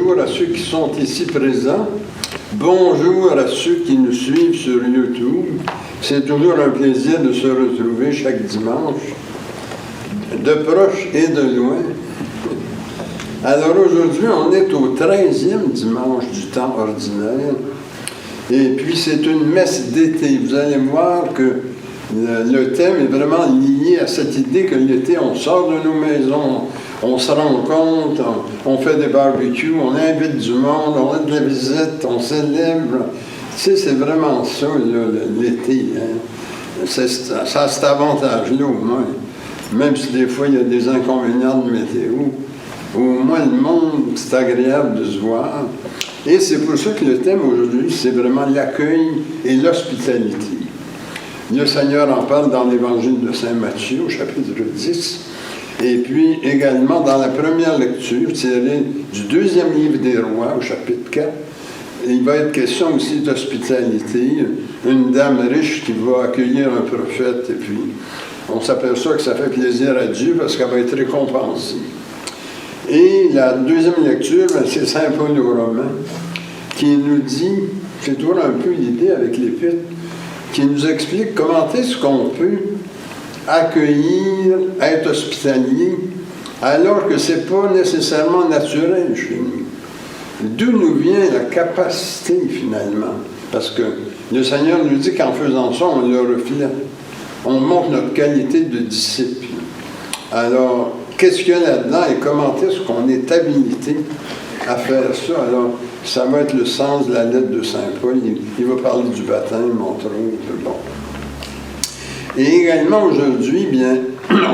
bonjour à ceux qui sont ici présents. Bonjour à ceux qui nous suivent sur YouTube. C'est toujours un plaisir de se retrouver chaque dimanche, de proche et de loin. Alors aujourd'hui, on est au 13e dimanche du temps ordinaire. Et puis c'est une messe d'été. Vous allez voir que le thème est vraiment lié à cette idée que l'été, on sort de nos maisons, on se rencontre, on fait des barbecues, on invite du monde, on a de la visite, on célèbre. Tu sais, c'est vraiment ça, l'été. Hein. Ça a cet avantage-là, au moins. Même si des fois, il y a des inconvénients de météo. Au moins, le monde, c'est agréable de se voir. Et c'est pour ça que le thème aujourd'hui, c'est vraiment l'accueil et l'hospitalité. Le Seigneur en parle dans l'Évangile de Saint Matthieu, au chapitre 10. Et puis également dans la première lecture, tirée du deuxième livre des Rois, au chapitre 4, il va être question aussi d'hospitalité. Une dame riche qui va accueillir un prophète, et puis on s'aperçoit que ça fait plaisir à Dieu parce qu'elle va être récompensée. Et la deuxième lecture, c'est Saint Paul aux Romains, qui nous dit, c'est toujours un peu l'idée avec l'Épître, qui nous explique comment est-ce qu'on peut accueillir, être hospitalier, alors que ce n'est pas nécessairement naturel chez nous. D'où nous vient la capacité, finalement? Parce que le Seigneur nous dit qu'en faisant ça, on le reflète. On montre notre qualité de disciple. Alors, qu'est-ce qu'il y a là-dedans et comment est-ce qu'on est habilité à faire ça? Alors, ça va être le sens de la lettre de Saint Paul. Il va parler du baptême, entre autres. Bon. Et également aujourd'hui, bien,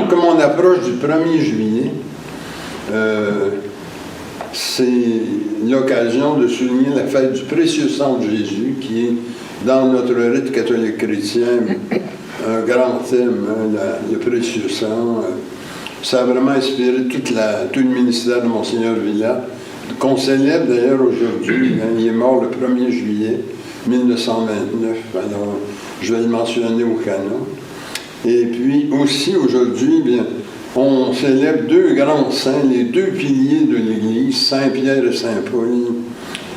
comme on approche du 1er juillet, c'est l'occasion de souligner la fête du précieux sang de Jésus, qui est dans notre rite catholique chrétien un grand thème, hein, le précieux sang. Ça a vraiment inspiré tout le ministère de Monseigneur Villat, qu'on célèbre d'ailleurs aujourd'hui. Hein, il est mort le 1er juillet 1929, alors je vais le mentionner au canon. Et puis aussi aujourd'hui, bien, on célèbre deux grands saints, les deux piliers de l'Église, Saint-Pierre et Saint-Paul,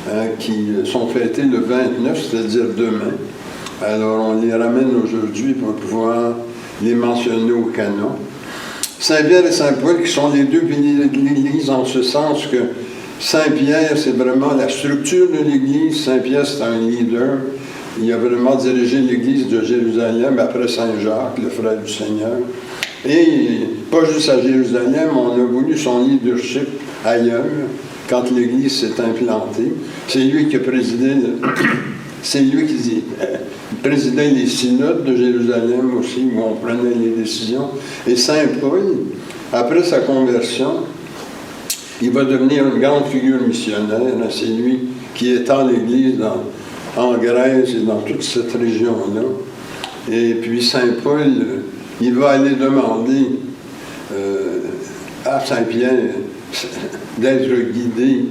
hein, qui sont fêtés le 29, c'est-à-dire demain. Alors on les ramène aujourd'hui pour pouvoir les mentionner au canon. Saint-Pierre et Saint-Paul, qui sont les deux piliers de l'Église, en ce sens que Saint-Pierre, c'est vraiment la structure de l'Église. Saint-Pierre, c'est un leader. Il a vraiment dirigé l'Église de Jérusalem après Saint-Jacques, le frère du Seigneur. Et pas juste à Jérusalem, on a voulu son leadership ailleurs, quand l'Église s'est implantée. C'est lui qui a présidé, c'est lui qui présidait les synodes de Jérusalem aussi, où on prenait les décisions. Et Saint Paul, après sa conversion, il va devenir une grande figure missionnaire. C'est lui qui étend l'Église en Grèce et dans toute cette région-là. Et puis Saint Paul, il va aller demander à Saint-Pierre d'être guidé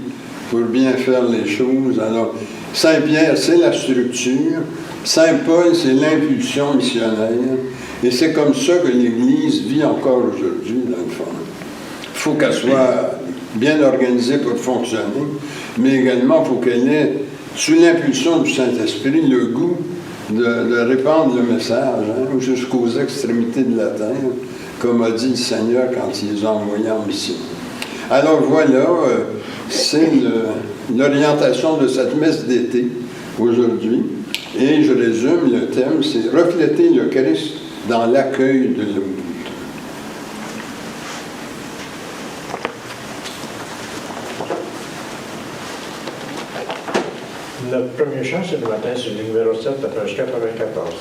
pour bien faire les choses. Alors, Saint-Pierre, c'est la structure. Saint-Paul, c'est l'impulsion missionnaire. Et c'est comme ça que l'Église vit encore aujourd'hui, dans le fond. Il faut qu'elle soit bien organisée pour fonctionner, mais également, il faut qu'elle ait, sous l'impulsion du Saint-Esprit, le goût de répandre le message, hein, jusqu'aux extrémités de la terre, comme a dit le Seigneur quand il les a envoyés en mission. Alors voilà, c'est l'orientation de cette messe d'été aujourd'hui. Et je résume, le thème, c'est refléter le Christ dans l'accueil de l'autre. Notre premier chant, c'est le matin, c'est le numéro 7, la page 94.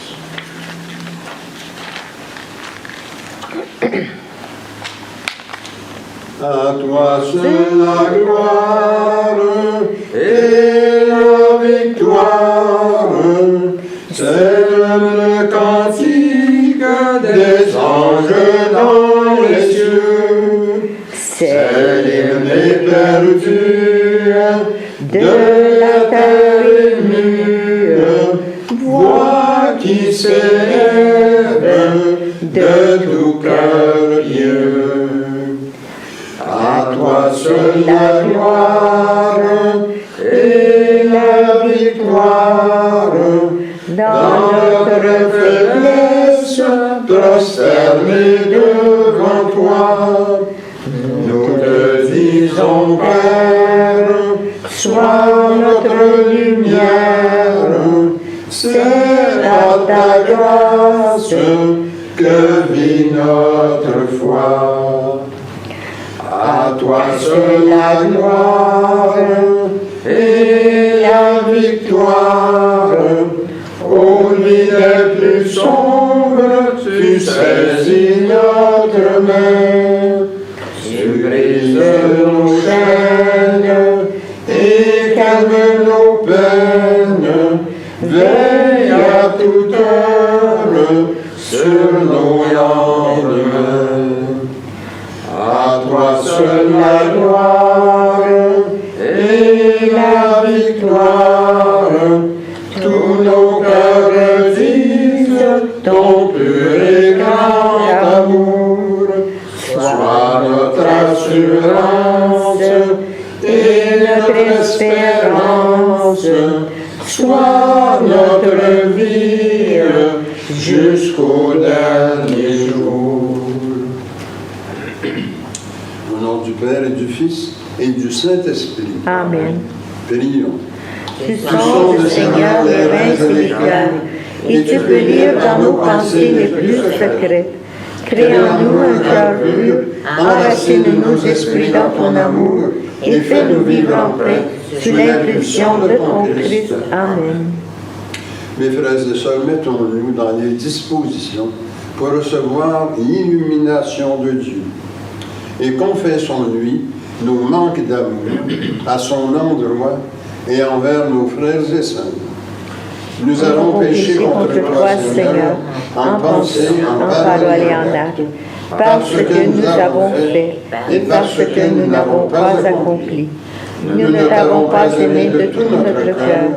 À toi seul la gloire et la victoire, c'est le cantique des anges dans les cieux, c'est l'hymne perdu de la terre émue, voix qui s'élève de tout cœur pieux. À toi seul la gloire dans notre faiblesse, prosternés devant toi. Nous te disons, Père, sois notre lumière, c'est à ta grâce que vit notre foi. À toi seule la gloire et la victoire. Aux nuits les plus sombres, tu saisis notre main. Tu brises nos chaînes et calmes nos peines. Veille à toute heure sur nos lendemains. À toi seule la gloire et la victoire. Tous nos cœurs disent ton pur et grand amour. Sois notre assurance et notre espérance. Sois notre vie jusqu'au dernier jour. Au nom du Père et du Fils et du Saint-Esprit. Amen. Prions. Tu sondes, Seigneur, les reins et les cœurs, et tu peux lire dans nos pensées les plus secrètes. Crée en nous un cœur pur, enracine nos esprits dans ton amour, et fais-nous vivre en paix sous l'impulsion de ton Christ. Amen. Mes frères et sœurs, mettons-nous dans les dispositions pour recevoir l'illumination de Dieu. Et confessons-lui nos manques d'amour à son endroit et envers nos frères et sœurs. Nous avons péché contre toi, Seigneur, en pensée, en parole et en acte, parce que nous avons fait et parce que nous n'avons pas accompli. Nous ne t'avons pas aimé de tout notre cœur,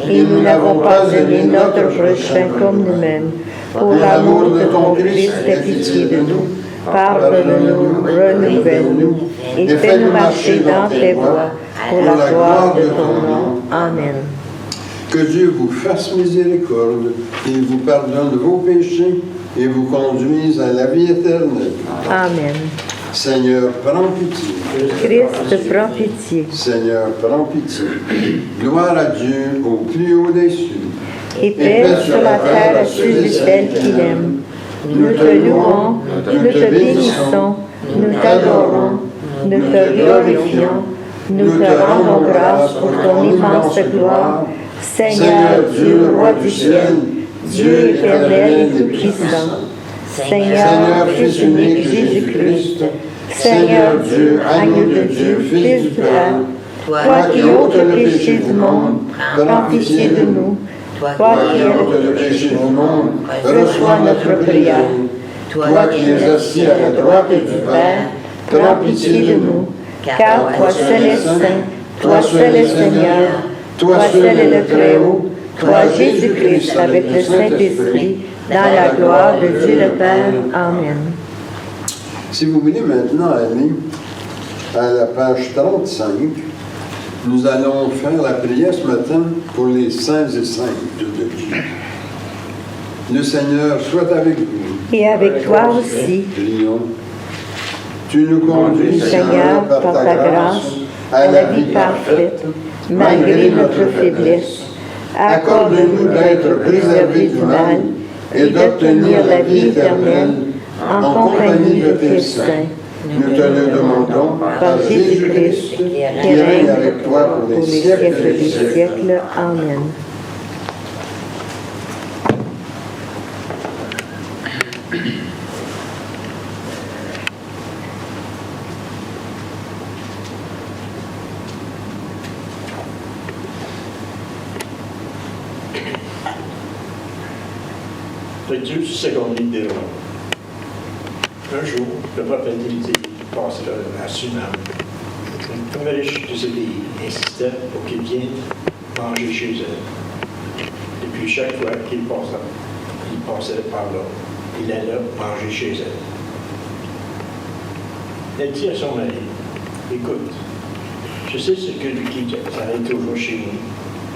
et nous n'avons pas aimé notre prochain comme nous-mêmes. Pour l'amour de ton Christ, aie pitié de nous. Pardonne-nous, renouvelle-nous, et fais-nous marcher dans tes voies, pour la gloire de ton nom. Amen. Que Dieu vous fasse miséricorde, qu'il vous pardonne vos péchés et vous conduise à la vie éternelle. Amen. Seigneur, prends pitié. Christ, prends pitié. Seigneur, prends pitié. Gloire à Dieu au plus haut des cieux. Et paix sur la terre à ceux et celles qu'il aime. Nous te louons, nous te bénissons, nous t'adorons, nous te glorifions, nous te rendons grâce pour ton immense gloire, Seigneur Dieu, roi du ciel, Dieu éternel et tout-puissant, Seigneur, Fils unique Jésus-Christ, Seigneur Dieu, agneau de Dieu, Fils du Père, toi qui ôtes le péché du monde, prends pitié de nous. Toi qui ôtes le péché du monde, reçois notre prière. Toi qui es assis à la droite du Père, prends pitié de nous, car toi seul es saint, toi seul es Seigneur, toi seul est le Très-Haut, toi Jésus-Christ avec le Saint-Esprit, dans la gloire de Dieu le Père. Amen. Si vous voulez maintenant aller à la page 35, nous allons faire la prière ce matin pour les saints et saintes de Dieu. Le Seigneur soit avec vous. Et avec toi aussi. Prions. Tu nous conduis, Seigneur, par ta grâce, à la vie parfaite, malgré notre faiblesse. Accorde-nous d'être préservés du mal et d'obtenir la vie éternelle en compagnie de tes saints. Nous te le demandons Par Jésus-Christ, qui règne avec toi pour les siècles des siècles. Amen. Lecture du second livre des Rois. Un jour, le prophète Élisée passait à Sunam. Une riche de ce pays insistait pour qu'il vienne manger chez elle. Et puis chaque fois qu'il passait par là, il allait manger chez elle. Elle dit à son mari, écoute, je sais ce que qui s'arrête toujours chez nous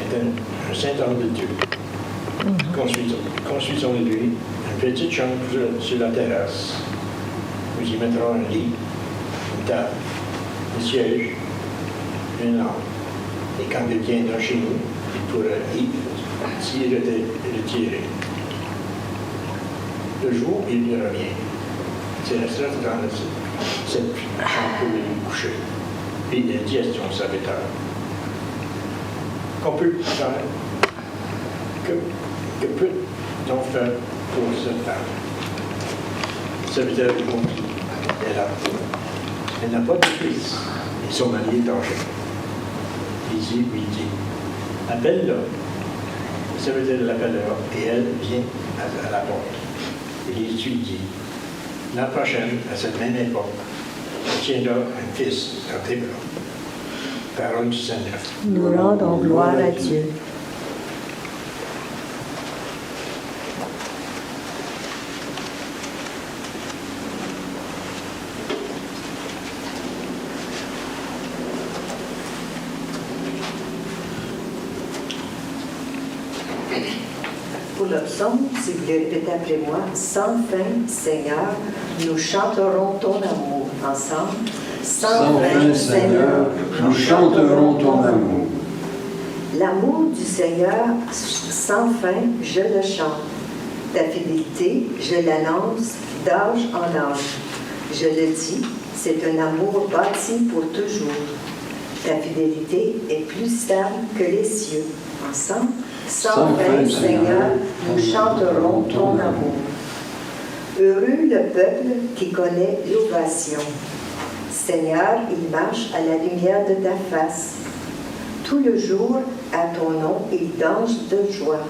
est un saint homme de Dieu. Construisons-lui une petite chambre sur la terrasse. Nous y mettrons un lit, une table, un siège, une lampe. Et quand il viendra chez nous, il pourra s'y retirer. Le jour, il revient. Il restera dans cette chambre pour lui coucher. Puis il dit à son serviteur, qu'on peut faire, que peut-on faire pour cette femme? Le serviteur répondit, elle n'a pas de fils, et son mari est âgé. Jésus lui dit, appelle-la. Le serviteur l'appellera, et elle vient à la porte. Et Jésus dit, l'an prochain, à cette même époque, tu tiendras un fils dans tes bras. Parole du Seigneur. Nous rendons gloire à Dieu. Pour le psaume, si vous le répétez après moi, sans fin, Seigneur, nous chanterons ton amour ensemble. Sans fin, Seigneur, nous chanterons ton amour. L'amour du Seigneur, sans fin, je le chante. Ta fidélité, je l'annonce d'âge en âge. Je le dis, c'est un amour bâti pour toujours. Ta fidélité est plus stable que les cieux. Ensemble, sans fin, Seigneur, nous chanterons ton amour. Heureux le peuple qui connaît l'ovation. Seigneur, il marche à la lumière de ta face. Tout le jour, à ton nom, il danse de joie,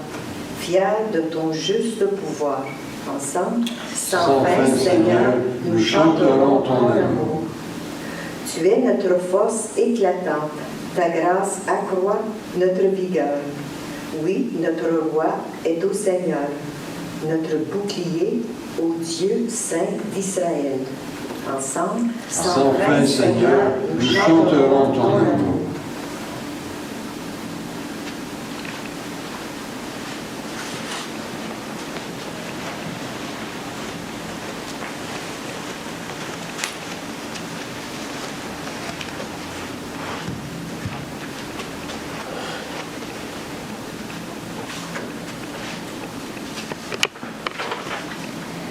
fier de ton juste pouvoir. Ensemble, sans fin, Seigneur, nous chanterons ton amour. Tu es notre force éclatante, ta grâce accroît notre vigueur. Oui, notre roi est au Seigneur, notre bouclier au Dieu saint d'Israël. Ensemble, Sans fin, Seigneur, nous chanterons ton amour.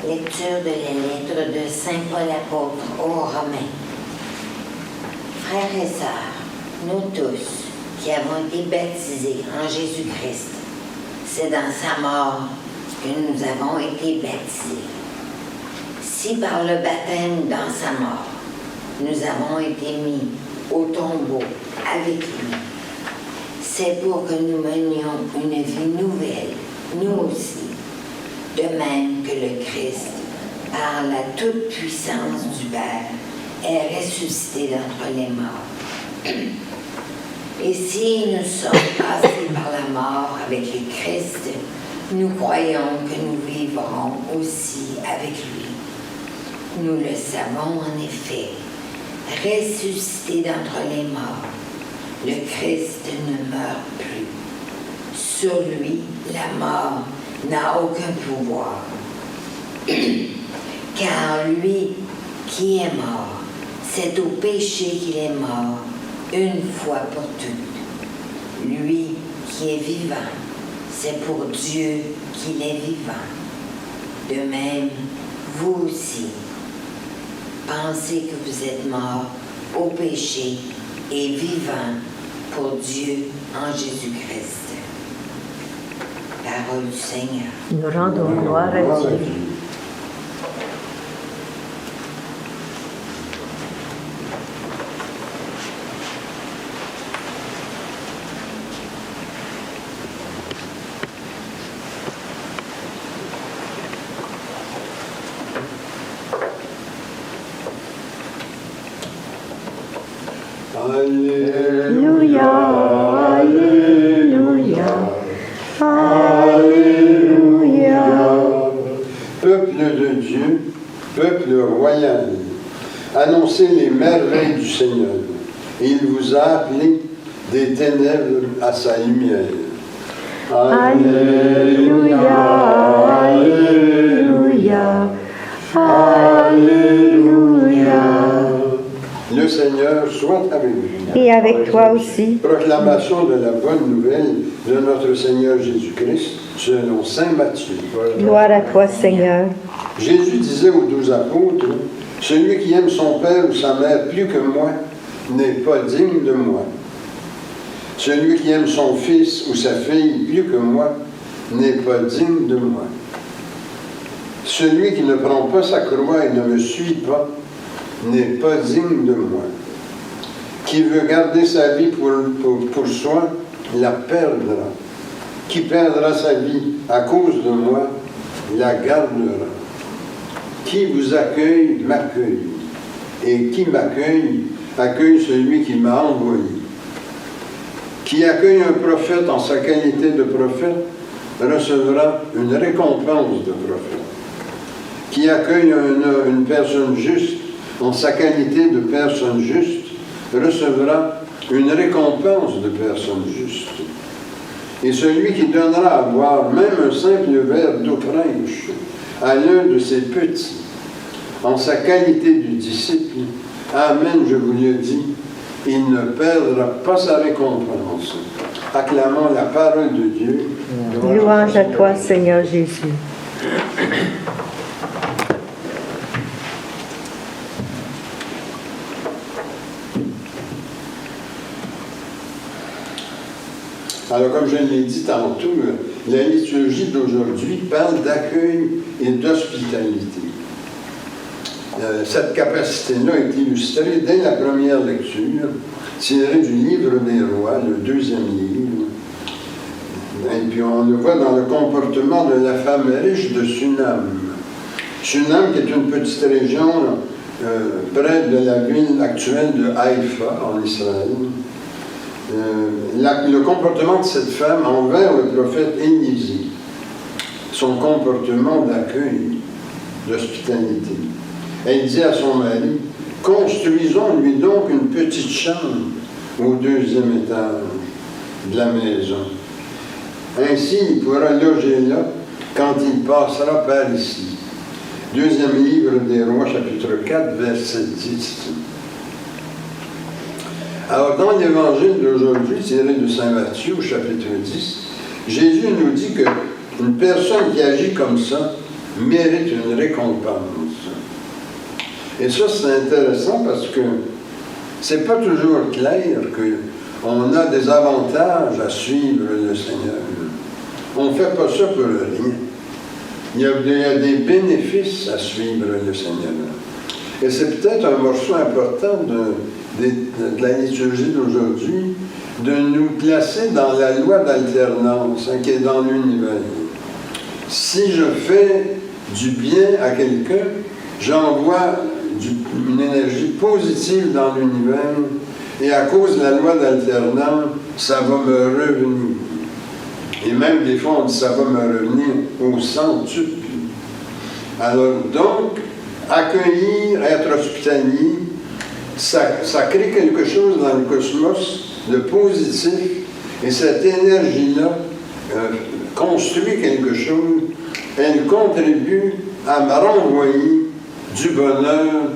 Lecture de la lettre de Saint Paul apôtre aux Romains. Frères et sœurs, nous tous qui avons été baptisés en Jésus-Christ, c'est dans sa mort que nous avons été baptisés. Si par le baptême dans sa mort, nous avons été mis au tombeau avec lui, c'est pour que nous menions une vie nouvelle, nous aussi. De même que le Christ, par la toute-puissance du Père, est ressuscité d'entre les morts. Et si nous sommes passés par la mort avec le Christ, nous croyons que nous vivrons aussi avec lui. Nous le savons en effet, ressuscité d'entre les morts, le Christ ne meurt plus. Sur lui, la mort n'a aucun pouvoir. Car lui qui est mort, c'est au péché qu'il est mort, une fois pour toutes. Lui qui est vivant, c'est pour Dieu qu'il est vivant. De même, vous aussi, pensez que vous êtes morts au péché et vivants pour Dieu en Jésus-Christ. Parole du Seigneur. Nous rendons gloire à Dieu. Alléluia, Alléluia, Alléluia. Peuple de Dieu, peuple royal, annoncez les merveilles du Seigneur. Il vous a appelé des ténèbres à sa lumière. Alléluia, Alléluia, Alléluia. Le Seigneur soit avec vous. Et avec toi aussi. Proclamation de la bonne nouvelle de notre Seigneur Jésus-Christ selon saint Matthieu. Gloire à toi, Seigneur. Jésus disait aux 12 apôtres, « Celui qui aime son père ou sa mère plus que moi n'est pas digne de moi. Celui qui aime son fils ou sa fille plus que moi n'est pas digne de moi. Celui qui ne prend pas sa croix et ne me suit pas n'est pas digne de moi. Qui veut garder sa vie pour soi, la perdra. Qui perdra sa vie à cause de moi, la gardera. Qui vous accueille, m'accueille. Et qui m'accueille, accueille celui qui m'a envoyé. Qui accueille un prophète en sa qualité de prophète, recevra une récompense de prophète. Qui accueille une personne juste en sa qualité de personne juste, recevra une récompense de personne juste. Et celui qui donnera à boire même un simple verre d'eau fraîche à l'un de ses petits, en sa qualité de disciple, amen, je vous le dis, il ne perdra pas sa récompense. Acclamons la parole de Dieu. Louange à toi, Seigneur Jésus. Alors, comme je l'ai dit tantôt, la liturgie d'aujourd'hui parle d'accueil et d'hospitalité. Cette capacité-là est illustrée dès la première lecture, tirée du livre des rois, le deuxième livre. Et puis on le voit dans le comportement de la femme riche de Sunam. Sunam, qui est une petite région près de la ville actuelle de Haïfa, en Israël. Le comportement de cette femme envers le prophète Élisée, son comportement d'accueil, d'hospitalité. Elle dit à son mari, « Construisons-lui donc une petite chambre au deuxième étage de la maison. Ainsi, il pourra loger là quand il passera par ici. » Deuxième livre des Rois, chapitre 4, verset 10. Alors, dans l'évangile d'aujourd'hui, tiré de saint Matthieu, chapitre 10, Jésus nous dit qu'une personne qui agit comme ça mérite une récompense. Et ça, c'est intéressant parce que c'est pas toujours clair qu'on a des avantages à suivre le Seigneur. On ne fait pas ça pour rien. Il y a des bénéfices à suivre le Seigneur. Et c'est peut-être un morceau important de la liturgie d'aujourd'hui, de nous placer dans la loi d'alternance qui est dans l'univers. Si je fais du bien à quelqu'un, j'envoie une énergie positive dans l'univers, et à cause de la loi d'alternance, ça va me revenir. Et même des fois, on dit ça va me revenir au centuple. Alors donc, accueillir, être hospitalier, ça crée quelque chose dans le cosmos de positif, et cette énergie-là construit quelque chose, elle contribue à me renvoyer du bonheur,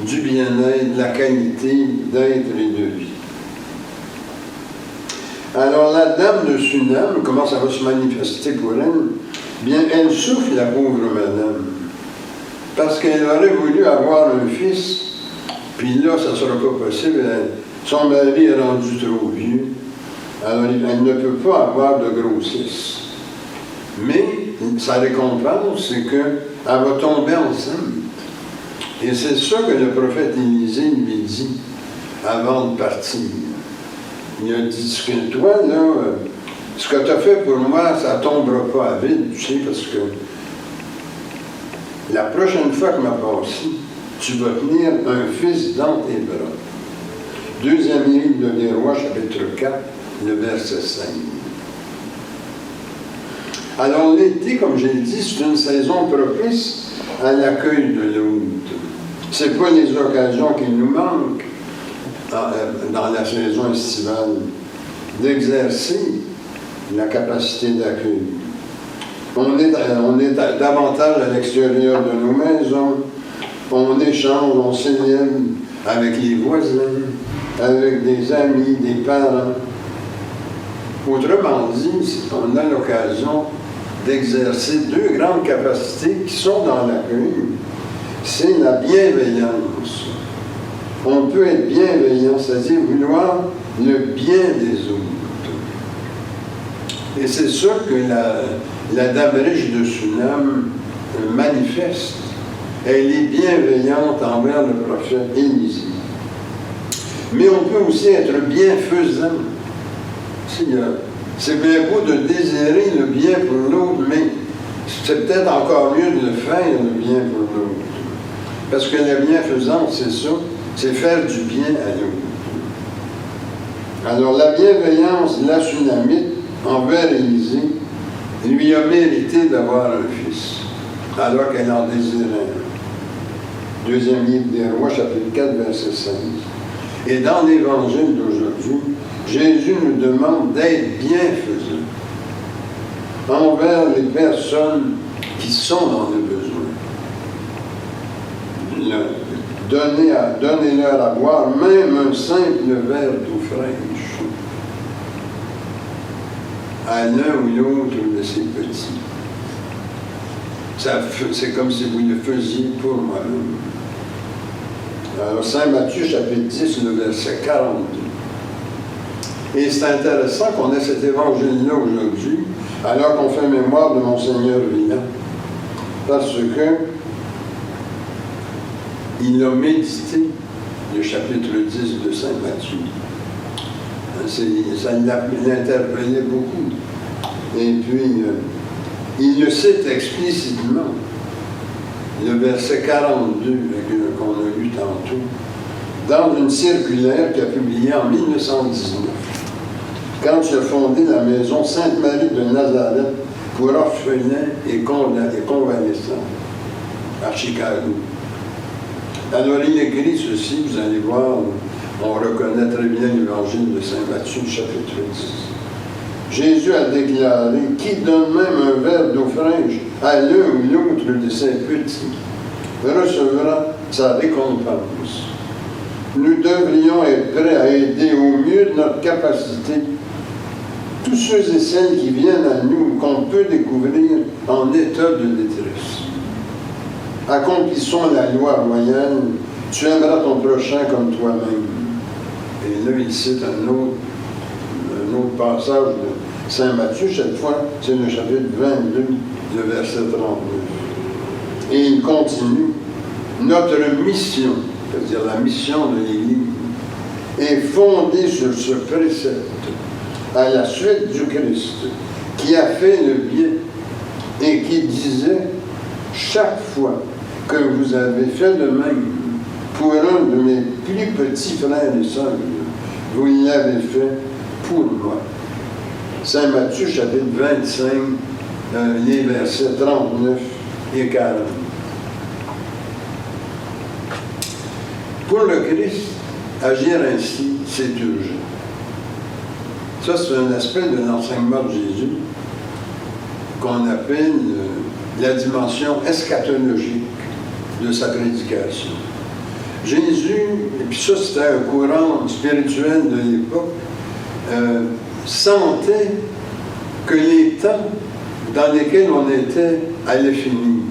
du bien-être, de la qualité d'être et de vie. Alors la dame de Sunam, comment ça va se manifester pour elle? Bien, elle souffre, la pauvre madame, parce qu'elle aurait voulu avoir un fils, puis là, ça ne sera pas possible. Son mari est rendu trop vieux. Alors, elle ne peut pas avoir de grossesse. Mais sa récompense, c'est qu'elle va tomber enceinte. Et c'est ça que le prophète Élisée lui dit avant de partir. Il a dit que toi, là, ce que tu as fait pour moi, ça ne tombera pas à vide, tu sais, parce que la prochaine fois que ma passé, tu vas tenir un fils dans tes bras. Deuxième livre des Rois, chapitre 4, le verset 5. Alors l'été, comme j'ai dit, c'est une saison propice à l'accueil de l'hôte. Ce n'est pas les occasions qui nous manquent dans la saison estivale d'exercer la capacité d'accueil. On est davantage à l'extérieur de nos maisons, on échange, on célèbre avec les voisins, avec des amis, des parents. Autrement dit, on a l'occasion d'exercer deux grandes capacités qui sont dans l'accueil. C'est la bienveillance. On peut être bienveillant, c'est-à-dire vouloir le bien des autres. Et c'est ça que la Dame riche de Sunam manifeste. Elle est bienveillante envers le prophète Élisée. Mais on peut aussi être bienfaisant. C'est bien beau de désirer le bien pour l'autre, mais c'est peut-être encore mieux de faire le bien pour l'autre. Parce que la bienfaisance, c'est ça, c'est faire du bien à l'autre. Alors la bienveillance de la Sunamite envers Élisée lui a mérité d'avoir un fils, alors qu'elle en désirait un. Deuxième livre des Rois, chapitre 4, verset 16. Et dans l'Évangile d'aujourd'hui, Jésus nous demande d'être bienfaisants envers les personnes qui sont dans le besoin. Donnez-leur à boire même un simple verre d'eau fraîche à l'un ou l'autre de ces petits. C'est comme si vous le faisiez pour moi-même. Alors, Saint Matthieu, chapitre 10, le verset 42. Et c'est intéressant qu'on ait cet évangile-là aujourd'hui, alors qu'on fait mémoire de Monseigneur Villan, parce que il a médité le chapitre 10 de Saint Matthieu. Ça l'a interpellé beaucoup. Et puis, il le cite explicitement. Le verset 42 qu'on a lu tantôt, dans une circulaire qu'il a publiée en 1919, quand il a fondé la maison Sainte-Marie de Nazareth pour orphelins et convalescents à Chicago. Alors il écrit ceci, vous allez voir, on reconnaît très bien l'évangile de Saint Matthieu, chapitre 10. Jésus a déclaré, qui donne même un verre d'eau fraîche à l'un ou l'autre de ses petits, recevra sa récompense. Nous devrions être prêts à aider au mieux de notre capacité tous ceux et celles qui viennent à nous, qu'on peut découvrir en état de détresse. Accomplissons la loi royale, tu aimeras ton prochain comme toi-même. Et là, il cite un autre passage de Saint Matthieu, cette fois, c'est le chapitre 22, le verset 39. Et il continue, notre mission, c'est-à-dire la mission de l'Église, est fondée sur ce précepte, à la suite du Christ, qui a fait le bien et qui disait, chaque fois que vous avez fait de même pour un de mes plus petits frères et sœurs, vous l'avez fait pour moi. Saint Matthieu, chapitre 25, les versets 39 et 40. Pour le Christ, agir ainsi, c'est urgent. Ça, c'est un aspect de l'enseignement de Jésus qu'on appelle la dimension eschatologique de sa prédication. Jésus, et puis ça c'était un courant spirituel de l'époque, sentait que les temps dans lesquels on était allaient finir.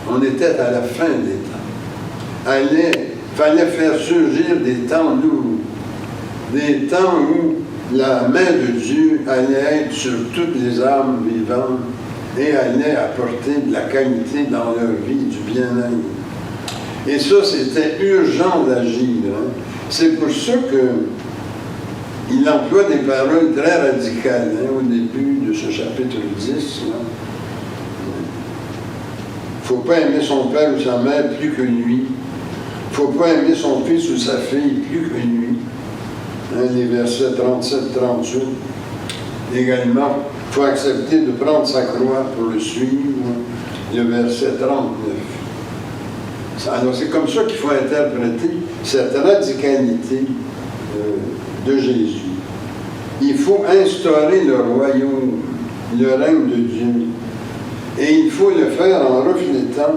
On était à la fin des temps. Fallait faire surgir des temps nouveaux. Des temps où la main de Dieu allait être sur toutes les âmes vivantes et allait apporter de la qualité dans leur vie, du bien-être. Et ça, c'était urgent d'agir. Hein. C'est pour ça qu'il emploie des paroles très radicales au début de ce chapitre 10. Il ne faut pas aimer son père ou sa mère plus que lui. Il ne faut pas aimer son fils ou sa fille plus que lui. Les versets 37-38. Également, il faut accepter de prendre sa croix pour le suivre. Le verset 39. Alors, c'est comme ça qu'il faut interpréter cette radicalité de Jésus. Il faut instaurer le royaume, le règne de Dieu. Et il faut le faire en reflétant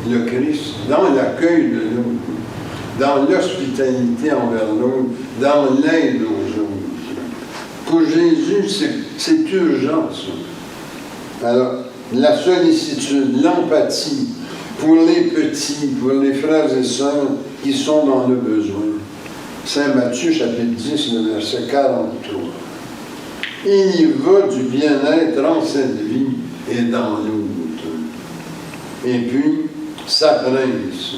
le Christ dans l'accueil de l'autre, dans l'hospitalité envers l'autre, dans l'aide aux autres. Pour Jésus, c'est urgent, ça. Alors, la sollicitude, l'empathie pour les petits, pour les frères et sœurs qui sont dans le besoin. Saint Matthieu, chapitre 10, le verset 43. Il y va du bien-être en cette vie et dans l'autre. Et puis, sa presse.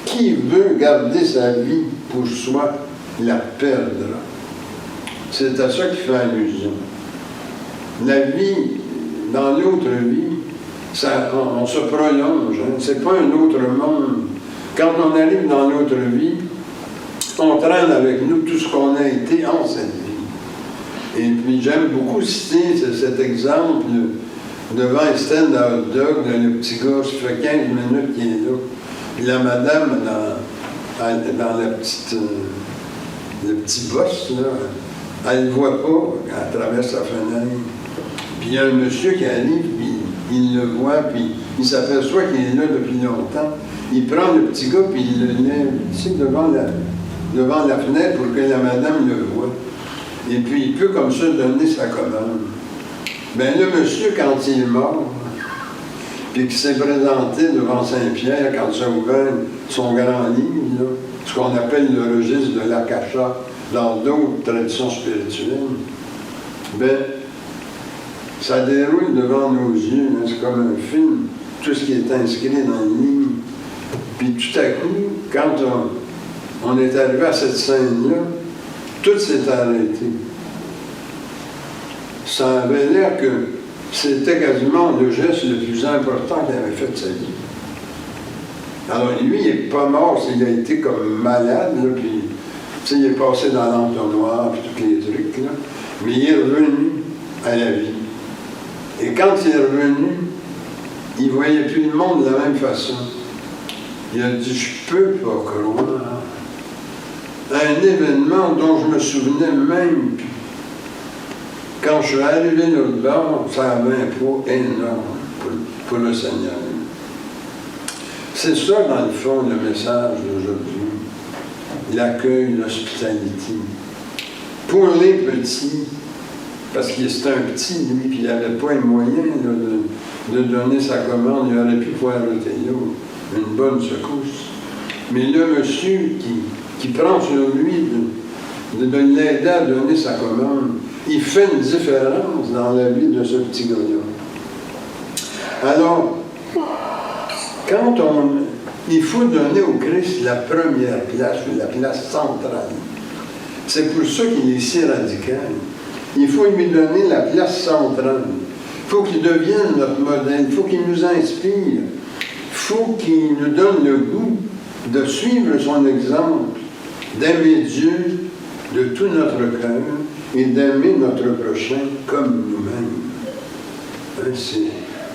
Qui veut garder sa vie pour soi, la perdra. C'est à ça qu'il fait allusion. La vie, dans l'autre vie, ça, on se prolonge. Hein? C'est pas un autre monde. Quand on arrive dans l'autre vie, on traîne avec nous tout ce qu'on a été en cette vie. Et puis j'aime beaucoup citer cet exemple devant un stand à hot dog, le petit gars, ça fait 15 minutes qu'il est là. Puis la madame, dans la petite, le petit boss, là, elle ne le voit pas à travers sa fenêtre. Puis il y a un monsieur qui arrive, puis il le voit, puis il s'aperçoit qu'il est là depuis longtemps. Il prend le petit gars, puis il le lève ici devant la fenêtre pour que la madame le voie. Et puis il peut comme ça donner sa commande. Bien le monsieur, quand il est mort, puis qu'il s'est présenté devant Saint-Pierre, quand il a ouvert son grand livre, là, ce qu'on appelle le registre de l'Akasha dans d'autres traditions spirituelles, bien, ça déroule devant nos yeux, hein, c'est comme un film, tout ce qui est inscrit dans le livre. Puis tout à coup, quand on est arrivé à cette scène-là, tout s'est arrêté. Ça avait l'air que c'était quasiment le geste le plus important qu'il avait fait de sa vie. Alors lui, il n'est pas mort s'il a été comme malade, là, puis il est passé dans l'entonnoir, puis tous les trucs, là, mais il est revenu à la vie. Et quand il est revenu, il ne voyait plus le monde de la même façon. Il a dit, je ne peux pas croire à un événement dont je me souvenais même plus. Quand je suis arrivé là bord, ça avait un poids énorme pour le Seigneur. C'est ça, dans le fond, le message d'aujourd'hui. L'accueil, l'hospitalité. Pour les petits, parce que c'était un petit, lui, puis il n'avait pas les moyens là, de donner sa commande, il aurait pu poireauter là, une bonne secousse. Mais le monsieur qui prend sur lui de l'aider à donner sa commande, il fait une différence dans la vie de ce petit gars-là. Alors, quand il faut donner au Christ la première place, la place centrale. C'est pour ça qu'il est si radical. Il faut lui donner la place centrale. Il faut qu'il devienne notre modèle. Il faut qu'il nous inspire. Il faut qu'il nous donne le goût de suivre son exemple, d'aimer Dieu de tout notre cœur et d'aimer notre prochain comme nous-mêmes.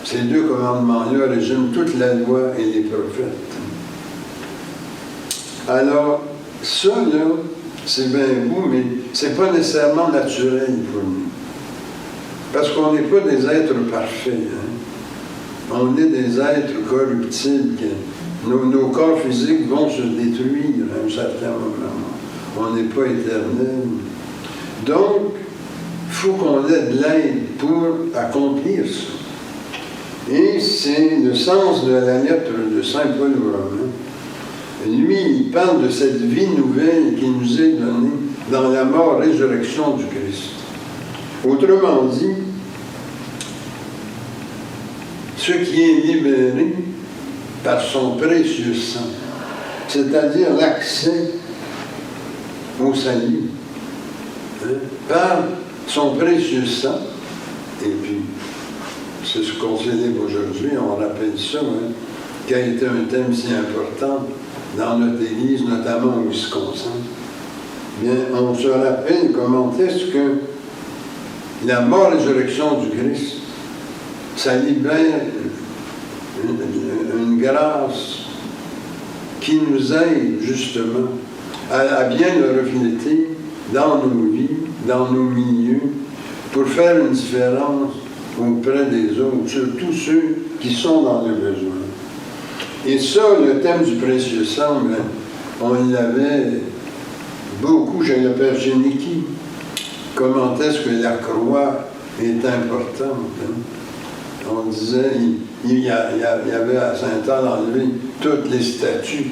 Ces deux commandements-là résument toute la loi et les prophètes. Alors, ça, là, c'est bien beau, mais c'est pas nécessairement naturel pour nous. Parce qu'on n'est pas des êtres parfaits. Hein? On est des êtres corruptibles. Nos corps physiques vont se détruire à un certain moment. On n'est pas éternel. Donc, il faut qu'on ait de l'aide pour accomplir ça. Et c'est le sens de la lettre de Saint Paul aux Romains. Lui, il parle de cette vie nouvelle qui nous est donnée dans la mort-résurrection du Christ. Autrement dit, ce qui est libéré par son précieux sang, c'est-à-dire l'accès au salut, hein, par son précieux sang, et puis c'est ce qu'on célèbre aujourd'hui, on rappelle ça, hein, qui a été un thème si important dans notre Église, notamment au Wisconsin. Bien, on se rappelle comment est-ce que la mort-résurrection du Christ, ça libère une grâce qui nous aide justement à bien le refléter dans nos vies dans nos milieux pour faire une différence auprès des autres, surtout ceux qui sont dans le besoin. Et ça, le thème du précieux sang, ben, on l'avait beaucoup chez le Père Génicki. Comment est-ce que la croix est importante? Hein? On disait, il y avait à Saint-Anne enlevé toutes les statues,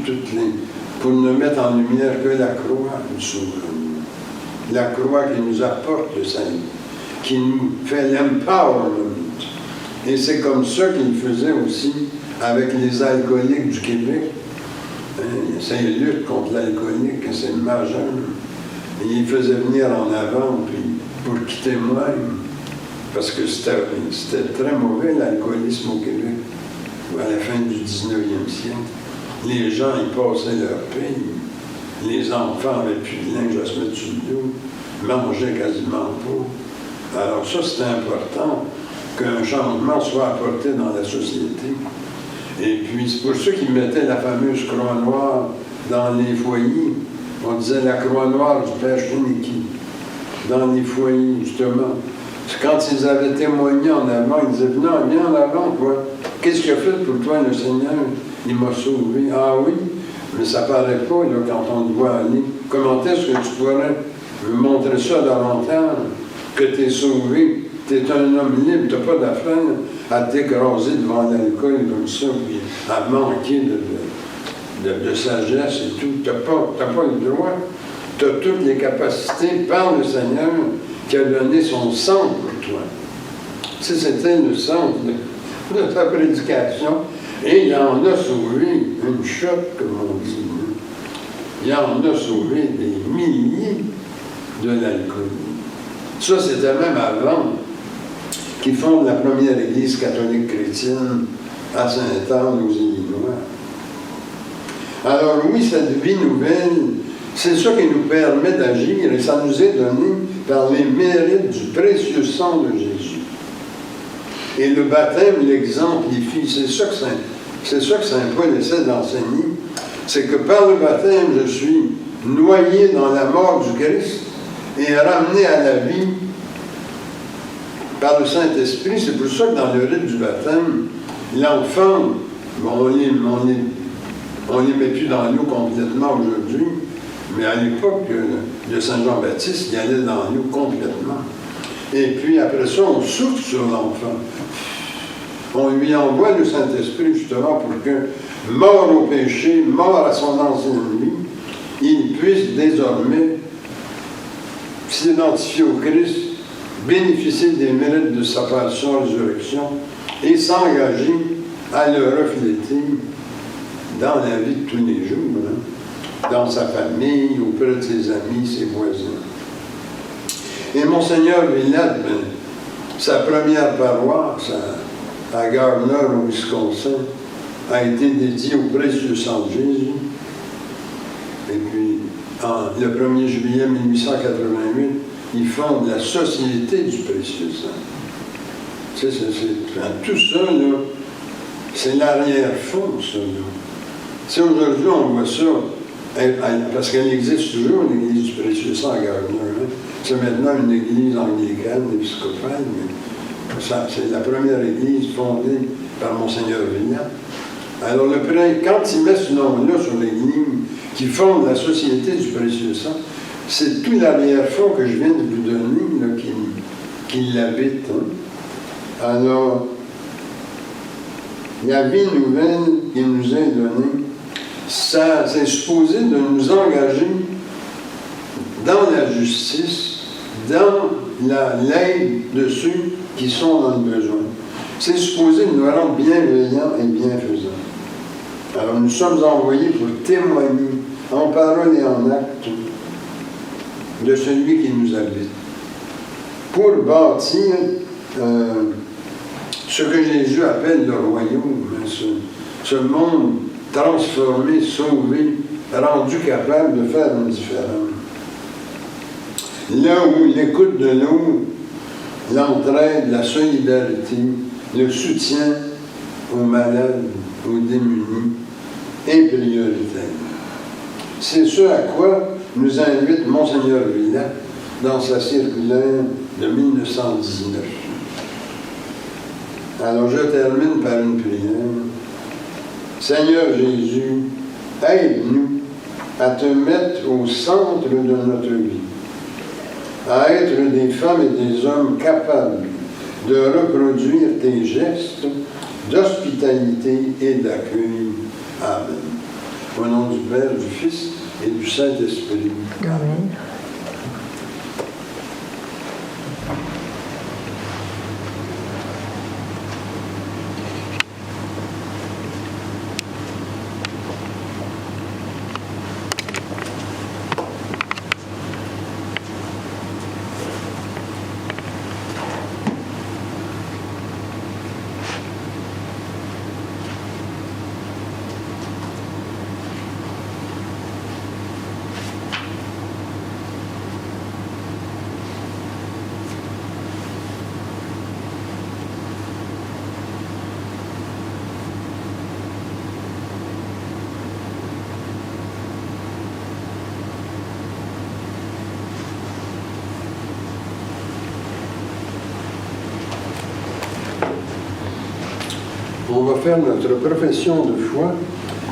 pour ne mettre en lumière que la croix du Sauveur. La croix qui nous apporte le salut, qui nous fait l'empowerment. Et c'est comme ça qu'il faisait aussi avec les alcooliques du Québec. C'est une lutte contre l'alcoolique, c'est majeur. Et il faisait venir en avant puis pour qu'ils témoignent. Parce que c'était très mauvais l'alcoolisme au Québec, à la fin du 19e siècle. Les gens, ils passaient leur paix. Les enfants n'avaient plus de linge à se mettre sur le dos, mangeaient quasiment pas. Alors ça, c'était important qu'un changement soit apporté dans la société. Et puis, c'est pour ça qu'ils mettaient la fameuse croix noire dans les foyers. On disait la croix noire du Père Génicki, dans les foyers, justement. Quand ils avaient témoigné en avant, ils disaient, non, viens en avant, toi. Qu'est-ce qu'il a fait pour toi, le Seigneur? Il m'a sauvé. Ah oui, mais ça paraît pas, là, quand on te voit aller. Comment est-ce que tu pourrais me montrer ça davantage? Que tu es sauvé, tu es un homme libre, tu n'as pas d'affaire à t'écraser devant l'alcool comme ça, puis à manquer de sagesse et tout. Tu n'as pas le droit. Tu as toutes les capacités par le Seigneur qui a donné son sang pour toi. Si c'était le sens de ta prédication, et il en a sauvé une shot, comme on dit. Il en a sauvé des milliers de l'alcool. Ça, c'était même avant qu'ils fondent la première église catholique chrétienne à Sainte-Anne, aux Illinois. Alors oui, cette vie nouvelle, c'est ça qui nous permet d'agir, et ça nous est donné par les mérites du précieux sang de Jésus. Et le baptême l'exemplifie. C'est ça que Saint Paul essaie d'enseigner. C'est que par le baptême, je suis noyé dans la mort du Christ et ramené à la vie par le Saint-Esprit. C'est pour ça que dans le rite du baptême, l'enfant, on les met plus dans l'eau complètement aujourd'hui, mais à l'époque de Saint Jean-Baptiste, il allait dans l'eau complètement. Et puis après ça, on souffle sur l'enfant. On lui envoie le Saint-Esprit justement pour que, mort au péché, mort à son ancienne vie, il puisse désormais s'identifier au Christ, bénéficier des mérites de sa passion, résurrection, et s'engager à le refléter dans la vie de tous les jours, hein, dans sa famille, auprès de ses amis, ses voisins. Et Monseigneur Villette, sa première paroisse à Gardner, au Wisconsin, a été dédiée au précieux sang de Jésus. Et puis, le 1er juillet 1888, il fonde la Société du précieux sang. Tout ça, là, c'est l'arrière-fond, ça. Si aujourd'hui on voit ça, parce qu'elle existe toujours, l'Église du précieux sang à Gardner, hein. C'est maintenant une église anglicane, épiscopale, mais c'est la première église fondée par Monseigneur Villette. Alors, quand il met ce nom-là sur l'église qui fonde la Société du précieux sang, c'est tout l'arrière-fond que je viens de vous donner là, qui l'habite. Hein. Alors, la vie nouvelle qui nous est donnée, ça, c'est supposé de nous engager dans la justice, dans l'aide de ceux qui sont dans le besoin. C'est supposé nous rendre bienveillants et bienfaisants. Alors nous sommes envoyés pour témoigner en parole et en acte de celui qui nous habite, pour bâtir ce que Jésus appelle le royaume, ce monde transformé, sauvé, rendu capable de faire une différence. Là où l'écoute de l'autre, l'entraide, la solidarité, le soutien aux malades, aux démunis, est prioritaire. C'est ce à quoi nous invite Monseigneur Villette dans sa circulaire de 1919. Alors je termine par une prière. Seigneur Jésus, aide-nous à te mettre au centre de notre vie, à être des femmes et des hommes capables de reproduire tes gestes d'hospitalité et d'accueil. Amen. Au nom du Père, du Fils et du Saint-Esprit. Amen. On va faire notre profession de foi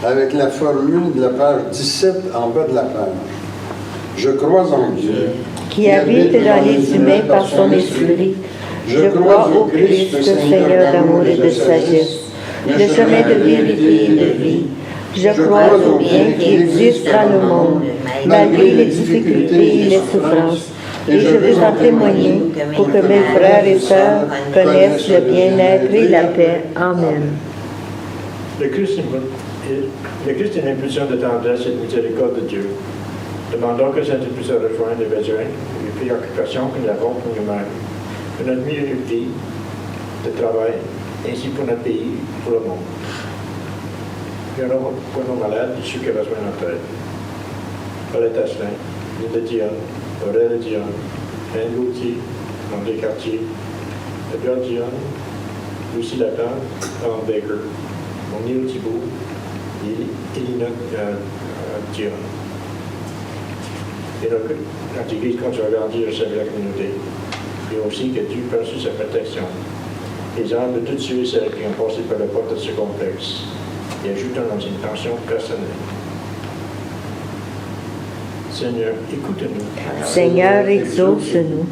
avec la formule de la page 17 en bas de la page. Je crois en Dieu, Qui habite dans les humains par son esprit. Je crois au Christ, Seigneur d'amour et de sagesse, le chemin de vérité et de vie. Je crois au bien qui existe dans le monde, malgré les difficultés et les souffrances. Et je veux en témoigner pour que mes frères et sœurs connaissent le bien-être et la paix. Amen. Le Christ est une impulsion de tendresse et de miséricorde de Dieu. Demandons que cette impulsion rejoigne les besoins et les préoccupations que nous avons pour nous-mêmes, pour notre milieu de vie, de travail, ainsi pour notre pays et pour le monde. Prions pour nos malades et ceux qui ont besoin de notre aide. Paulette Asselin, Linda Dion, Aurélie Dion, Anne Gauthier, André Cartier, Edouard Dion, Lucie Lapin, Alan Baker, O'Neill Thibault et Elina Dion. Et notre Église continue à grandir et servir la communauté. Et aussi que Dieu poursuive sa protection. Les âmes de tous ceux et celles qui ont passé par la porte de ce complexe. Et ajoutons nos intentions personnelles. Seigneur, écoute-nous. Seigneur, exauce-nous.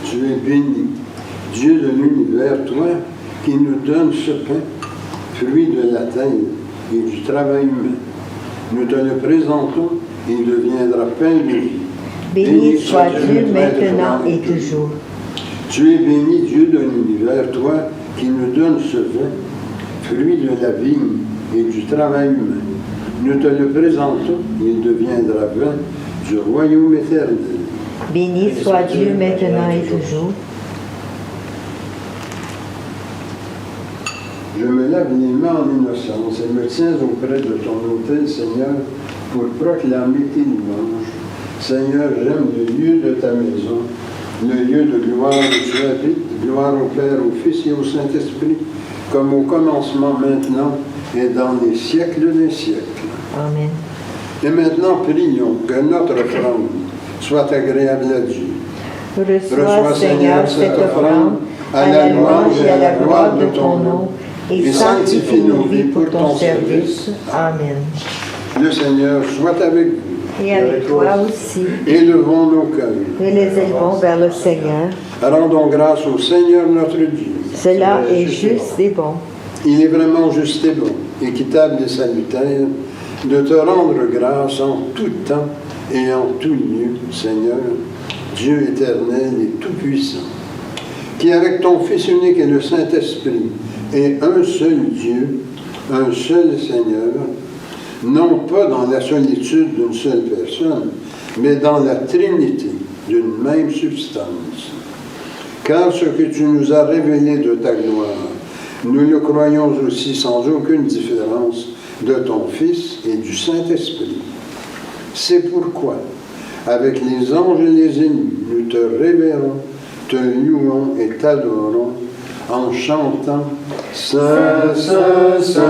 Tu es béni, Dieu de l'univers, toi qui nous donnes ce pain, fruit de la terre et du travail humain. Nous te le présentons et il deviendra pain de vie. Béni soit Dieu maintenant et toujours. Tu es béni, Dieu de l'univers, toi qui nous donnes ce vin, fruit de la vigne et du travail humain. Nous te le présentons, il deviendra vin du royaume éternel. Béni soit Dieu maintenant et toujours. Je me lave les mains en innocence et me tiens auprès de ton autel, Seigneur, pour proclamer tes louanges. Seigneur, j'aime le lieu de ta maison, le lieu de gloire où tu habites, gloire au Père, au Fils et au Saint-Esprit, comme au commencement, maintenant et dans les siècles des siècles. Amen. Et maintenant, prions que notre offrande soit agréable à Dieu. Reçois, Seigneur, cette offrande à la louange et à la gloire de ton nom, et sanctifie nos vies pour ton service. Amen. Le Seigneur soit avec vous. Et avec toi aussi. Élevons nos cœurs. Nous les élevons vers le Seigneur. Rendons grâce au Seigneur notre Dieu. Cela est juste et bon. Il est vraiment juste et bon, équitable et salutaire, de te rendre grâce en tout temps et en tout lieu, Seigneur, Dieu éternel et tout-puissant, qui avec ton Fils unique et le Saint-Esprit est un seul Dieu, un seul Seigneur, non pas dans la solitude d'une seule personne, mais dans la Trinité d'une même substance. Car ce que tu nous as révélé de ta gloire, nous le croyons aussi sans aucune différence de ton Fils et du Saint-Esprit. C'est pourquoi, avec les anges et les élus, nous te révérons, te louons et t'adorons en chantant « Saint, Saint, Saint,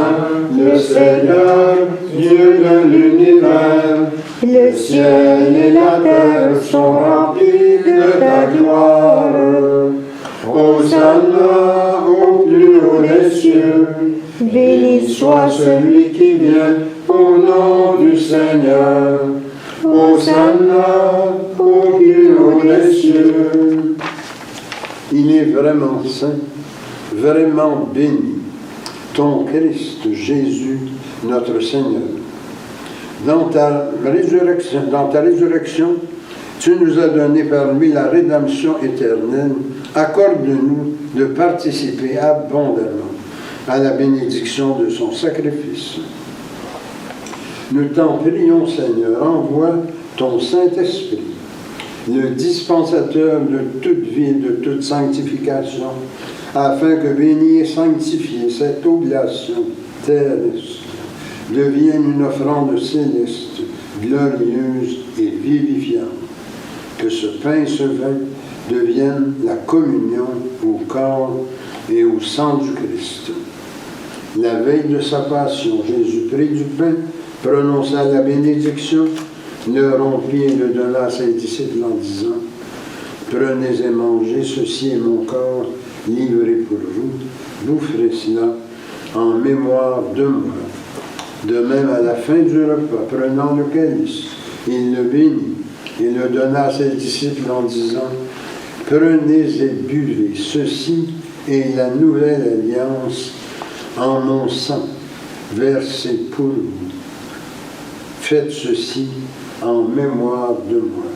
le Seigneur, Dieu de l'univers, Le ciel et la terre sont remplis de ta gloire. Hosanna au plus haut des cieux. Béni soit celui qui vient au nom du Seigneur. Hosanna au plus haut des cieux. Il est vraiment saint, vraiment béni, ton Christ Jésus, notre Seigneur. Dans ta résurrection, tu nous as donné par lui la rédemption éternelle. Accorde-nous de participer abondamment à la bénédiction de son sacrifice. Nous t'en prions, Seigneur, envoie ton Saint-Esprit, le dispensateur de toute vie et de toute sanctification, afin que béni et sanctifié cette oblation terrestre devienne une offrande céleste, glorieuse et vivifiante. Que ce pain et ce vin deviennent la communion au corps et au sang du Christ. La veille de sa passion, Jésus prit du pain, prononça la bénédiction, le rompit et le donna à ses disciples en disant « Prenez et mangez, ceci est mon corps livré pour vous, vous ferez cela en mémoire de moi. » De même, à la fin du repas, prenant le calice, il le bénit et le donna à ses disciples en disant « Prenez et buvez, ceci est la nouvelle alliance en mon sang, versé pour vous. Faites ceci en mémoire de moi. »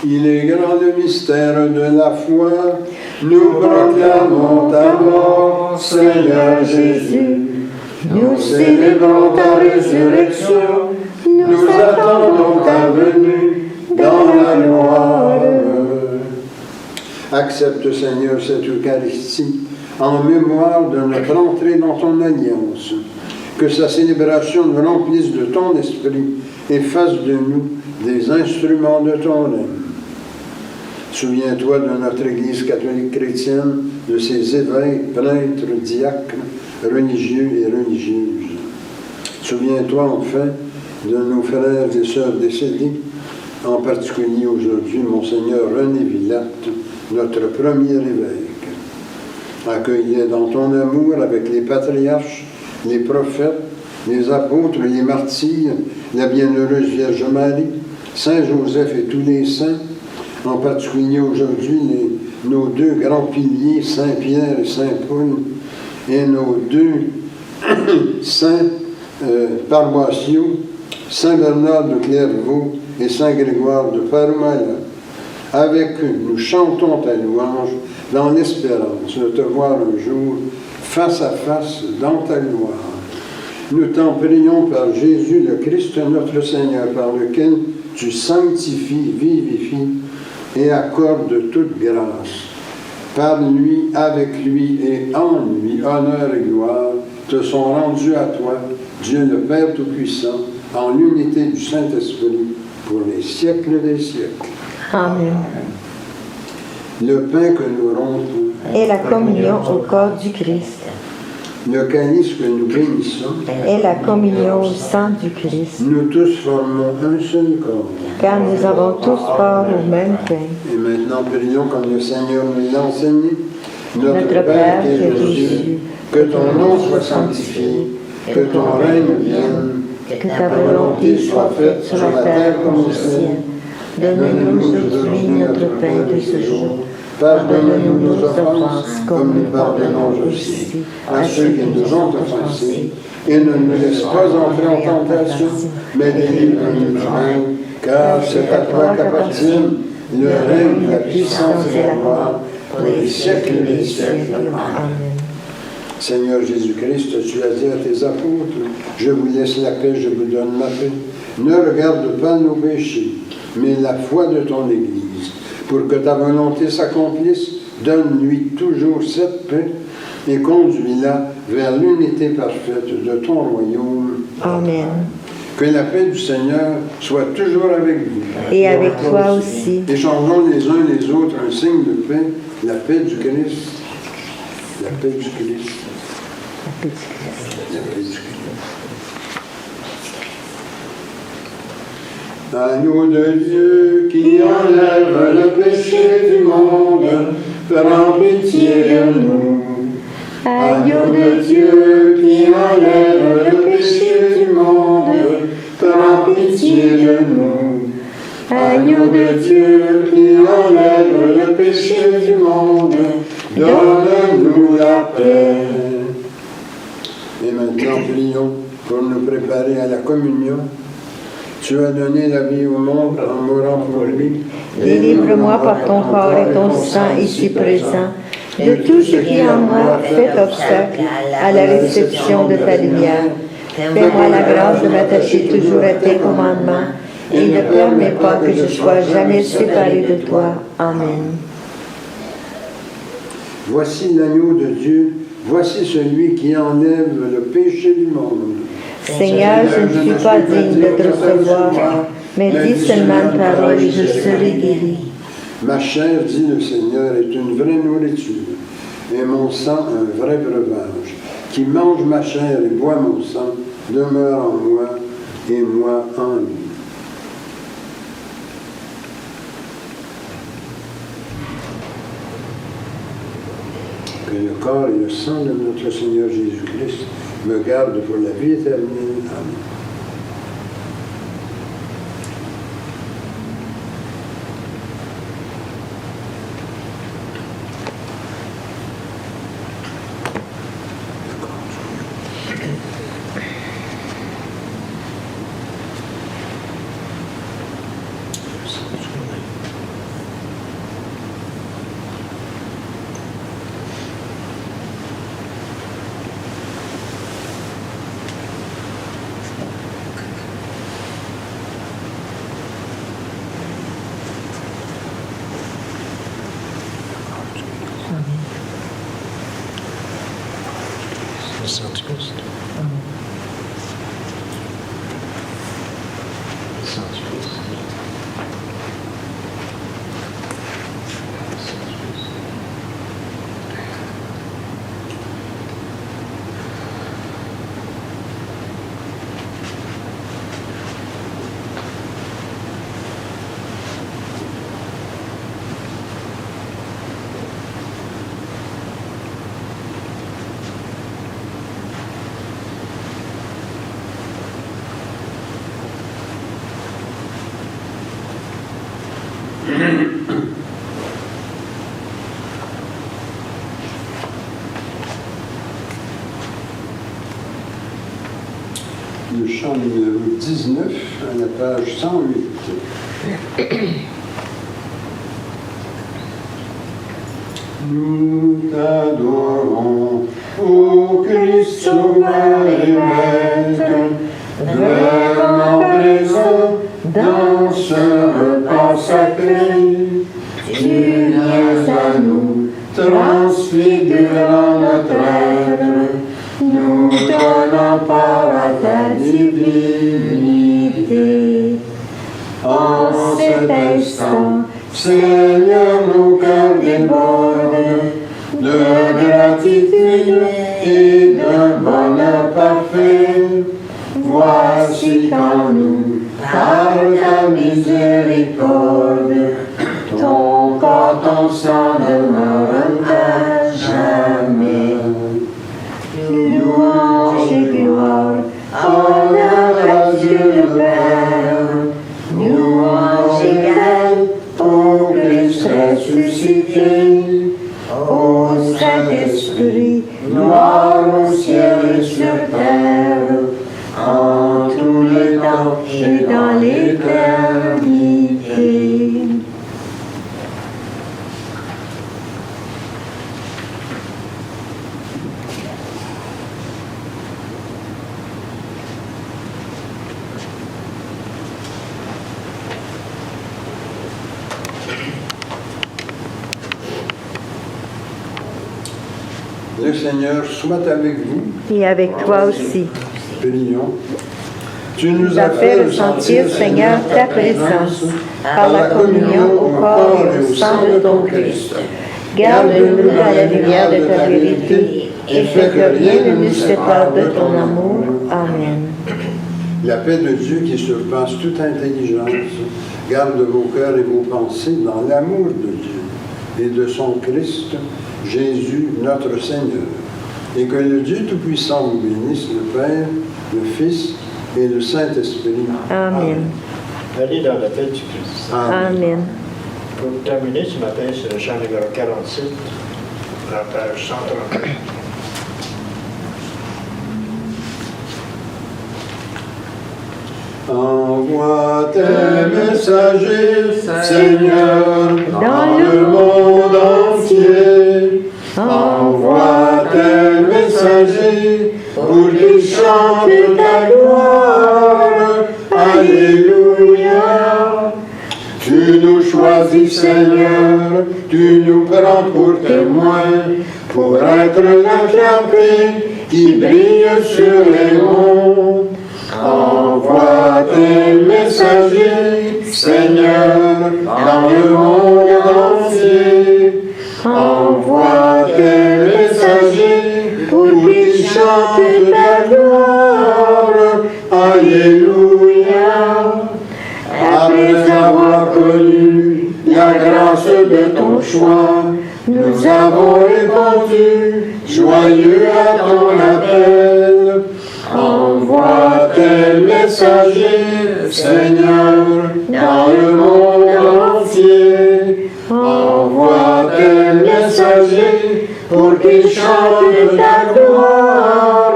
Il est grand le mystère de la foi, nous proclamons ta mort, Seigneur Jésus. Nous célébrons ta résurrection, Nous attendons ta venue dans la gloire. Accepte, Seigneur, cette Eucharistie en mémoire de notre entrée dans ton alliance. Que sa célébration nous remplisse de ton esprit et fasse de nous des instruments de ton règne. Souviens-toi de notre Église catholique chrétienne, de ses évêques, prêtres, diacres, religieux et religieuses. Souviens-toi enfin de nos frères et sœurs décédés, en particulier aujourd'hui Monseigneur René Villatte, notre premier évêque. Accueille-les dans ton amour avec les patriarches, les prophètes, les apôtres, les martyrs, la bienheureuse Vierge Marie, Saint Joseph et tous les saints, en particulier aujourd'hui nos deux grands piliers, Saint Pierre et Saint Paul, et nos deux saints paroissiaux, Saint Bernard de Clairvaux et Saint Grégoire de Parumala. Avec eux, nous chantons ta louange dans l'espérance de te voir un jour face à face dans ta gloire. Nous t'en prions par Jésus le Christ notre Seigneur, par lequel tu sanctifies, vivifies et accordes toute grâce. Par lui, avec lui et en lui, honneur et gloire te sont rendus à toi, Dieu le Père Tout-Puissant, en l'unité du Saint-Esprit, pour les siècles des siècles. Amen. Le pain que nous rompons, Et la communion au corps du Christ. le calice que nous bénissons, Et la communion au sang du Christ. nous tous formons un seul corps. Car nous avons tous part au même pain. Et maintenant, prions comme le Seigneur nous l'a enseigné. Notre Père qui es aux cieux, que ton nom soit sanctifié, que ton règne vienne, que ta volonté soit faite sur la terre comme au ciel. Donne-nous aujourd'hui notre pain de ce jour. Pardonne-nous nos offenses, comme nous pardonnons aussi à ceux qui nous ont offensés. et ne nous laisse pas entrer en tentation, mais délivre-nous du mal, car c'est à toi qu'appartiennent le règne, la puissance et la gloire pour les siècles des siècles. Amen. Seigneur Jésus-Christ, tu as dit à tes apôtres, je vous laisse la paix, je vous donne ma paix. Ne regarde pas nos péchés, mais la foi de ton Église. Pour que ta volonté s'accomplisse, donne-lui toujours cette paix et conduis-la vers l'unité parfaite de ton royaume. Amen. Que la paix du Seigneur soit toujours avec vous. Et avec toi aussi. Échangeons les uns les autres un signe de paix, la paix du Christ. La paix du Christ. La paix du Christ. Agneau de Dieu qui enlève le péché du monde, prends pitié de nous. Agneau de Dieu qui enlève le péché du monde, prends pitié de nous. Agneau de Dieu qui enlève le péché du monde, donne-nous la paix. Et maintenant, prions pour nous préparer à la communion. Tu as donné la vie au monde en mourant pour lui. Délivre-moi par ton corps et ton sang ici présent de tout ce qui en moi fait obstacle à la réception de ta lumière. Fais-moi la grâce de m'attacher toujours à tes commandements et ne permets pas que je sois jamais séparé de toi. Amen. Voici l'agneau de Dieu, voici celui qui enlève le péché du monde. Seigneur, je ne suis pas digne de te recevoir, mais dis seulement une parole et je serai guéri. Ma chair, dit le Seigneur, est une vraie nourriture, et mon sang un vrai breuvage. Qui mange ma chair et boit mon sang demeure en moi, et moi en lui. Que le corps et le sang de notre Seigneur Jésus-Christ me gardent pour la vie éternelle. Amen. Le sang du Christ. Le sang du Christ. Le chant numéro 19, à la page 108. Nous t'adorons, ô Christ sauveur et maître, vraiment présent dans ce repas sacré. Tu viens à nous, transfigurant notre être, nous donnant part à ta divinité. En cet instant, Seigneur, nos cœurs débordent de gratitude et d'un bonheur parfait. Voici qu'en nous, par ta miséricorde, ton corps, ton sang demeurent à jamais. Louange et gloire, honneur à Dieu le Père. Louange égale au Christ ressuscité, au Saint-Esprit, gloire au ciel et sur terre, en tous les temps et dans l'éternité. Le Seigneur soit avec vous. Et avec toi aussi. Prions. Tu Nous as fait ressentir, Seigneur, ta présence par la communion au corps et au sang de ton Christ. Garde-nous dans la lumière de ta vérité et fais que rien ne nous sépare de ton amour. Amen. La paix de Dieu qui surpasse toute intelligence garde vos cœurs et vos pensées dans l'amour de Dieu et de son Christ, Jésus notre Seigneur. Et que le Dieu Tout-Puissant vous bénisse, le Père, le Fils et le Saint-Esprit. Amen. Allez dans la paix du Christ. Amen. Pour terminer ce matin, c'est le chant numéro 47, la page 131. Envoie tes messagers, Seigneur, dans le monde entier. Envoie tes messagers pour qu'ils chantent ta gloire. Alléluia. Tu nous choisis, Seigneur, tu nous prends pour témoins, pour être la clarté qui brille sur les monts. Envoie tes messagers, Seigneur, dans le monde entier. Envoie tes messagers pour qu'ils chantent ta gloire. Alléluia. Après avoir connu la grâce de ton choix, nous avons répondu, joyeux à ton appel. Envoie tes messagers, Seigneur, dans le monde entier. Envoie tes messagers pour qu'ils chantent ta gloire.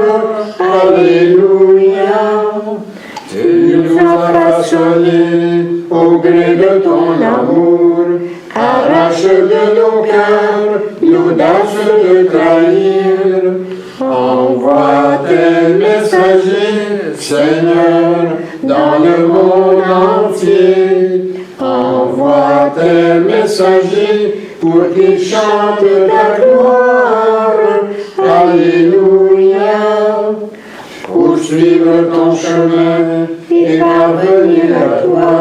Alléluia. Tu nous as façonnés au gré de ton amour. Arrache de nos cœurs l'audace de trahir. Envoie tes messagers, Seigneur, dans le monde entier. Envoie tes messagers pour qu'ils chantent ta gloire. Alléluia. Poursuivre ton chemin et parvenir à toi.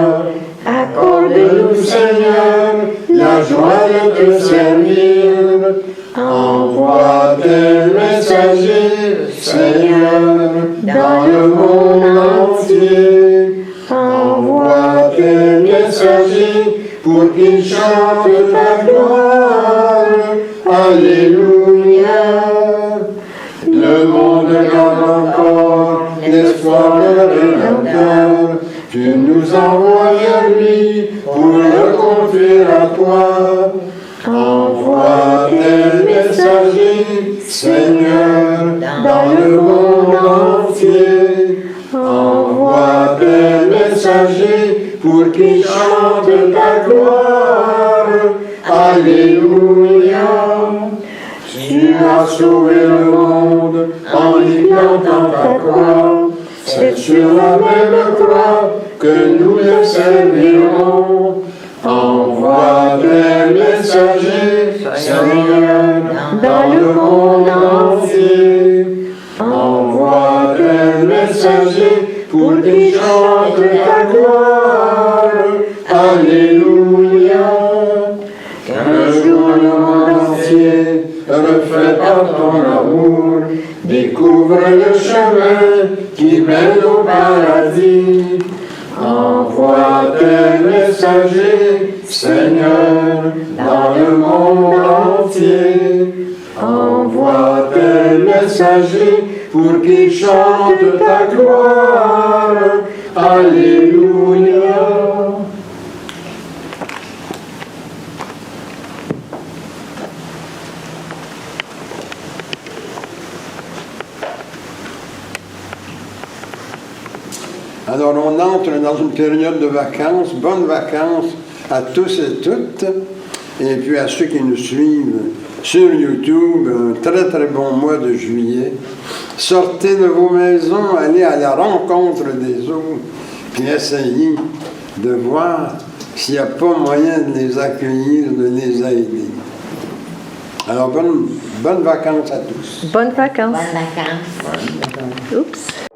Accorde-nous, Seigneur, la joie de te servir. Envoie tes messagers, Seigneur, dans le monde entier. Envoie tes messagers pour qu'ils chantent ta gloire. Alléluia. Le monde garde encore l'espoir de rédempteur. Tu nous envoies vers lui pour le conduire à toi. Envoie tes messagers, Seigneur, dans le monde entier. Envoie tes messagers pour qu'ils chantent ta gloire. Alléluia. sauvé le monde en y plantant ta croix. C'est sur la même croix que nous le servirons. Envoie tes messagers, Seigneur, dans le monde entier. Envoie tes messagers pour qu'ils chantent ta gloire. Alléluia. Qu'un jour le monde entier, refait par ton amour, découvre le chemin qui mène au paradis. Envoie tes messagers, Seigneur, dans le monde entier. Envoie tes messagers pour qu'ils chantent ta gloire. Alléluia. Alors, on entre dans une période de vacances, bonnes vacances à tous et toutes, et puis à ceux qui nous suivent sur YouTube, un très très bon mois de juillet. Sortez de vos maisons, allez à la rencontre des autres, puis essayez de voir s'il n'y a pas moyen de les accueillir, de les aider. Alors, bonnes vacances à tous. Bonnes vacances. Bonnes vacances. Oups.